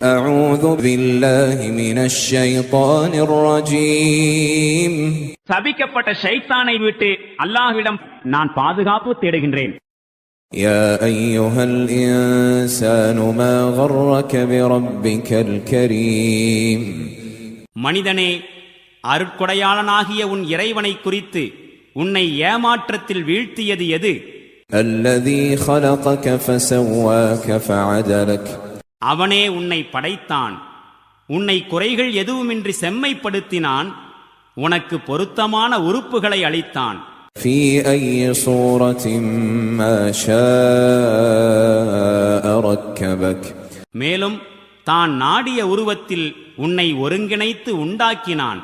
أعوذ بالله من الشيطان الرجيم. சபிக்கப்பட்ட ஷைத்தானை விட்டு அல்லாஹ்விடம் நான் பாதுகாப்பு தேடுகின்றேன். يا أيها الإنسان ما غرك بربك الكريم. மனிதனே, அருட்கொடையாளனாகிய உன் இறைவனை குறித்து உன்னை ஏமாற்றத்தில் வீழ்த்தியது எது? الذي خلقك فسواك فعدلك. அவனே உன்னை படைத்தான், உன்னை குறைகள் எதுவுமின்றி செம்மைப்படுத்தினான், உனக்கு பொருத்தமான உறுப்புகளை அளித்தான். في أي صورة ما شاء ركبك. மேலும் தான் நாடிய உருவத்தில் உன்னை ஒருங்கிணைத்து உண்டாக்கினான்.